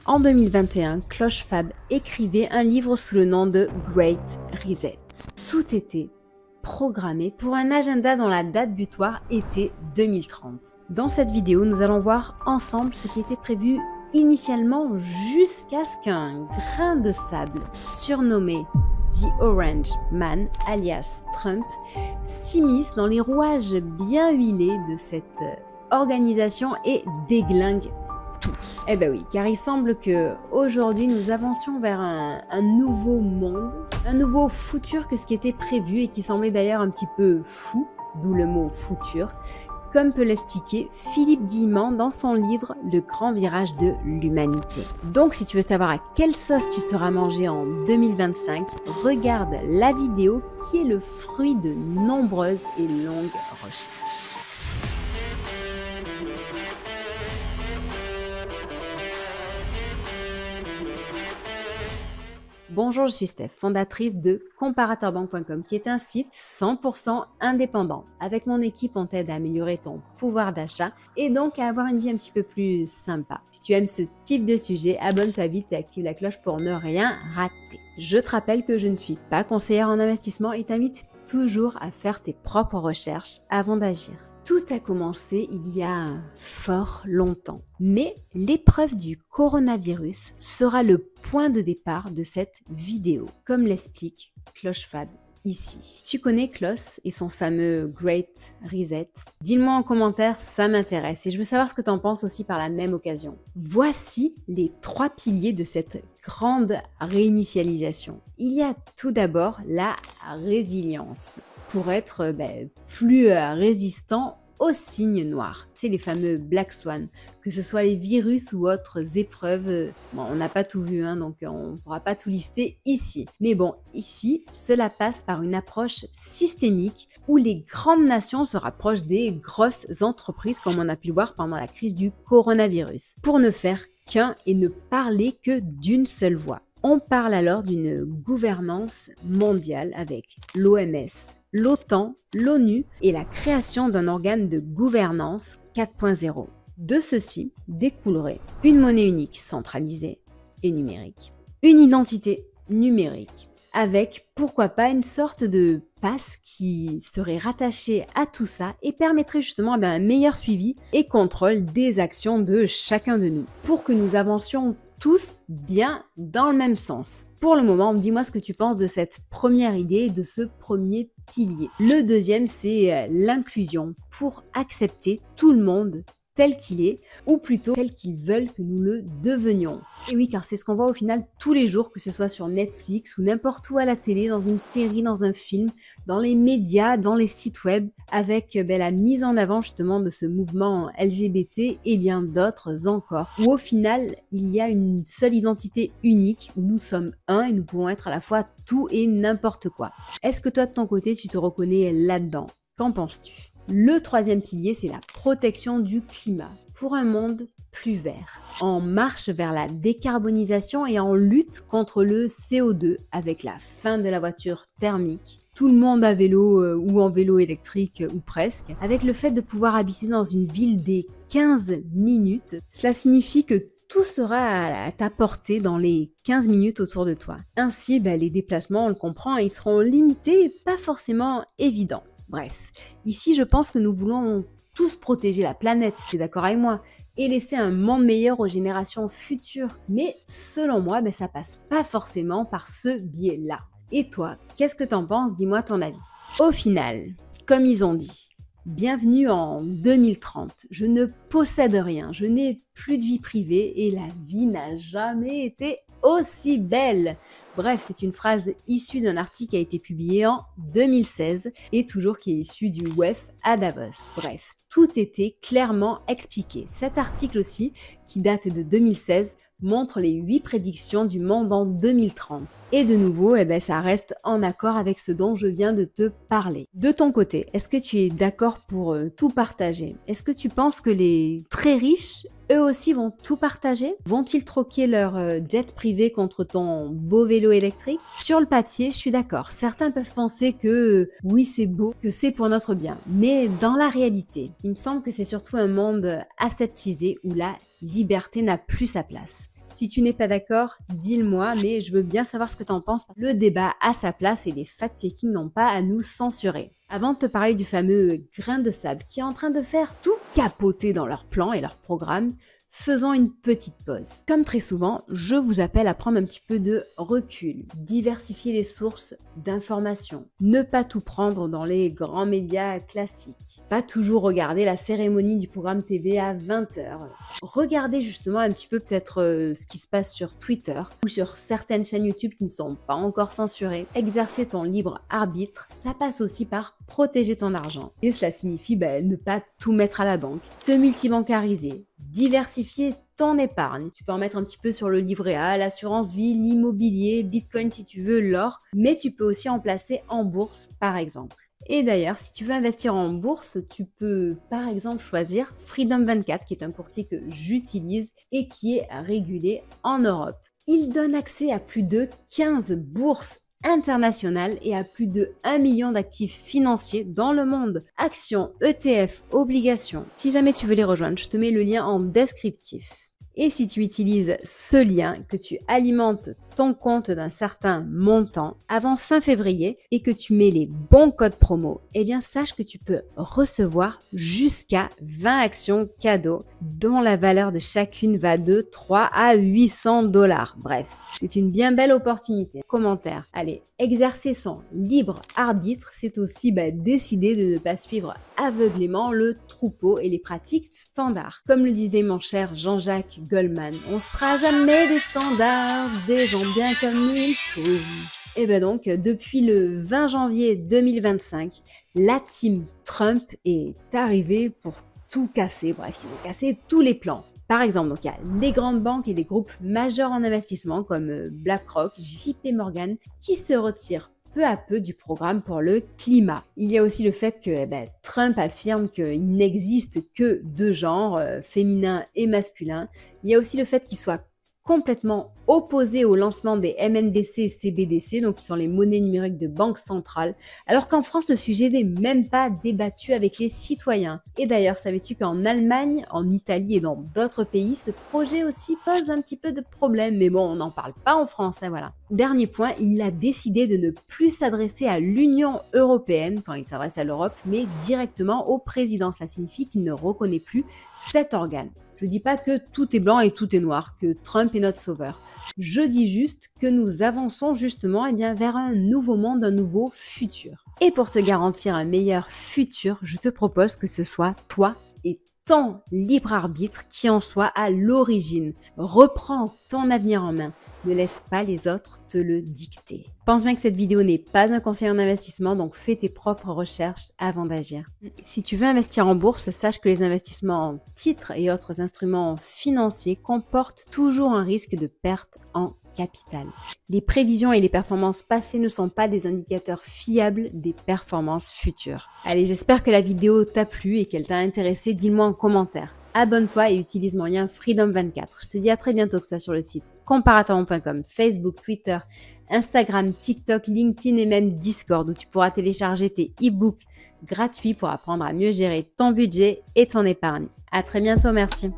En 2021, Clochefab écrivait un livre sous le nom de Great Reset. Tout était programmé pour un agenda dont la date butoir était 2030. Dans cette vidéo, nous allons voir ensemble ce qui était prévu initialement jusqu'à ce qu'un grain de sable, surnommé The Orange Man, alias Trump, s'immisce dans les rouages bien huilés de cette organisation et déglingue tout. Eh ben oui, car il semble que aujourd'hui nous avancions vers un nouveau monde, un nouveau futur que ce qui était prévu et qui semblait d'ailleurs un petit peu fou, d'où le mot futur, comme peut l'expliquer Philippe Guillemant dans son livre Le grand virage de l'humanité. Donc si tu veux savoir à quelle sauce tu seras mangé en 2025, regarde la vidéo qui est le fruit de nombreuses et longues recherches. Bonjour, je suis Steph, fondatrice de comparateurbanque.com qui est un site 100% indépendant. Avec mon équipe, on t'aide à améliorer ton pouvoir d'achat et donc à avoir une vie un petit peu plus sympa. Si tu aimes ce type de sujet, abonne-toi vite et active la cloche pour ne rien rater. Je te rappelle que je ne suis pas conseillère en investissement et t'invite toujours à faire tes propres recherches avant d'agir. Tout a commencé il y a fort longtemps, mais l'épreuve du coronavirus sera le point de départ de cette vidéo, comme l'explique Clochefab ici. Tu connais Klaus et son fameux Great Reset? Dis-le-moi en commentaire, ça m'intéresse et je veux savoir ce que tu en penses aussi par la même occasion. Voici les 3 piliers de cette grande réinitialisation. Il y a tout d'abord la résilience, pour être plus résistant aux signes noirs. Tu sais, les fameux Black Swan, que ce soit les virus ou autres épreuves. Bon, on n'a pas tout vu, donc on ne pourra pas tout lister ici. Mais bon, ici, cela passe par une approche systémique où les grandes nations se rapprochent des grosses entreprises, comme on a pu le voir pendant la crise du coronavirus, pour ne faire qu'un et ne parler que d'une seule voix. On parle alors d'une gouvernance mondiale avec l'OMS, l'OTAN, l'ONU et la création d'un organe de gouvernance 4.0. De ceci découlerait une monnaie unique centralisée et numérique, une identité numérique, avec pourquoi pas une sorte de passe qui serait rattachée à tout ça et permettrait justement un meilleur suivi et contrôle des actions de chacun de nous, pour que nous avancions tous bien dans le même sens. Pour le moment, dis-moi ce que tu penses de cette première idée, de ce premier pilier. Le deuxième, c'est l'inclusion, pour accepter tout le monde tel qu'il est, ou plutôt tel qu'ils veulent que nous le devenions. Et oui, car c'est ce qu'on voit au final tous les jours, que ce soit sur Netflix ou n'importe où à la télé, dans une série, dans un film, dans les médias, dans les sites web, avec la mise en avant justement de ce mouvement LGBT et bien d'autres encore, où au final, il y a une seule identité unique, où nous sommes un et nous pouvons être à la fois tout et n'importe quoi. Est-ce que toi, de ton côté, tu te reconnais là-dedans? Qu'en penses-tu? Le troisième pilier, c'est la protection du climat pour un monde plus vert, en marche vers la décarbonisation et en lutte contre le CO2 avec la fin de la voiture thermique, tout le monde à vélo ou en vélo électrique ou presque, avec le fait de pouvoir habiter dans une ville des 15 minutes. Cela signifie que tout sera à ta portée dans les 15 minutes autour de toi. Ainsi, les déplacements, on le comprend, ils seront limités et pas forcément évidents. Bref, ici je pense que nous voulons tous protéger la planète, tu es d'accord avec moi, et laisser un monde meilleur aux générations futures. Mais selon moi, ça passe pas forcément par ce biais-là. Et toi, qu'est-ce que t'en penses? Dis-moi ton avis. Au final, comme ils ont dit, bienvenue en 2030, je ne possède rien, je n'ai plus de vie privée et la vie n'a jamais été aussi belle. Bref, c'est une phrase issue d'un article qui a été publié en 2016 et toujours qui est issu du WEF à Davos. Bref, tout était clairement expliqué. Cet article aussi, qui date de 2016, montre les 8 prédictions du monde en 2030. Et de nouveau, ça reste en accord avec ce dont je viens de te parler. De ton côté, est-ce que tu es d'accord pour tout partager? Est-ce que tu penses que les très riches, eux aussi, vont tout partager? Vont-ils troquer leur jet privé contre ton beau vélo électrique? Sur le papier, je suis d'accord. Certains peuvent penser que oui, c'est beau, que c'est pour notre bien. Mais dans la réalité, il me semble que c'est surtout un monde aseptisé où la liberté n'a plus sa place. Si tu n'es pas d'accord, dis-le-moi, mais je veux bien savoir ce que tu en penses. Le débat a sa place et les fact-checking n'ont pas à nous censurer. Avant de te parler du fameux grain de sable qui est en train de faire tout capoter dans leur plan et leur programme, faisons une petite pause. Comme très souvent, je vous appelle à prendre un petit peu de recul, diversifier les sources d'informations, ne pas tout prendre dans les grands médias classiques, pas toujours regarder la cérémonie du programme TV à 20h, regardez justement un petit peu peut-être ce qui se passe sur Twitter ou sur certaines chaînes YouTube qui ne sont pas encore censurées. Exercer ton libre arbitre, ça passe aussi par protéger ton argent. Et cela signifie ne pas tout mettre à la banque, te multibancariser, diversifier ton épargne. Tu peux en mettre un petit peu sur le livret A, l'assurance vie, l'immobilier, Bitcoin si tu veux, l'or, mais tu peux aussi en placer en bourse par exemple. Et d'ailleurs, si tu veux investir en bourse, tu peux par exemple choisir Freedom24 qui est un courtier que j'utilise et qui est régulé en Europe. Il donne accès à plus de 15 bourses internationales et à plus de 1 million d'actifs financiers dans le monde. Actions, ETF, obligations. Si jamais tu veux les rejoindre, je te mets le lien en descriptif. Et si tu utilises ce lien, que tu alimentes ton compte d'un certain montant avant fin février et que tu mets les bons codes promo, eh bien sache que tu peux recevoir jusqu'à 20 actions cadeaux dont la valeur de chacune va de 3 à 800 $. Bref, c'est une bien belle opportunité. Commentaire. Allez, exercer son libre arbitre, c'est aussi décider de ne pas suivre aveuglément le troupeau et les pratiques standards. Comme le disait mon cher Jean-Jacques Goldman, on sera jamais des standards, des gens bien comme il faut. Et donc, depuis le 20 janvier 2025, la team Trump est arrivée pour tout casser. Bref, ils ont cassé tous les plans. Par exemple, donc, il y a les grandes banques et des groupes majeurs en investissement comme BlackRock, JP Morgan qui se retirent peu à peu du programme pour le climat. Il y a aussi le fait que Trump affirme qu'il n'existe que deux genres, féminin et masculin. Il y a aussi le fait qu'il soit complètement opposé au lancement des MNBC et CBDC, donc qui sont les monnaies numériques de banque centrale, alors qu'en France, le sujet n'est même pas débattu avec les citoyens. Et d'ailleurs, savais-tu qu'en Allemagne, en Italie et dans d'autres pays, ce projet aussi pose un petit peu de problème, mais bon, on n'en parle pas en France, voilà. Dernier point, il a décidé de ne plus s'adresser à l'Union européenne quand il s'adresse à l'Europe, mais directement au président. Ça signifie qu'il ne reconnaît plus cet organe. Je ne dis pas que tout est blanc et tout est noir, que Trump est notre sauveur. Je dis juste que nous avançons justement vers un nouveau monde, un nouveau futur. Et pour te garantir un meilleur futur, je te propose que ce soit toi et ton libre arbitre qui en soit à l'origine. Reprends ton avenir en main. Ne laisse pas les autres te le dicter. Pense bien que cette vidéo n'est pas un conseil en investissement, donc fais tes propres recherches avant d'agir. Si tu veux investir en bourse, sache que les investissements en titres et autres instruments financiers comportent toujours un risque de perte en capital. Les prévisions et les performances passées ne sont pas des indicateurs fiables des performances futures. Allez, j'espère que la vidéo t'a plu et qu'elle t'a intéressé. Dis-le-moi en commentaire. Abonne-toi et utilise mon lien Freedom24. Je te dis à très bientôt, que ce soit sur le site comparatormonde.com, Facebook, Twitter, Instagram, TikTok, LinkedIn et même Discord où tu pourras télécharger tes e-books gratuits pour apprendre à mieux gérer ton budget et ton épargne. À très bientôt, merci.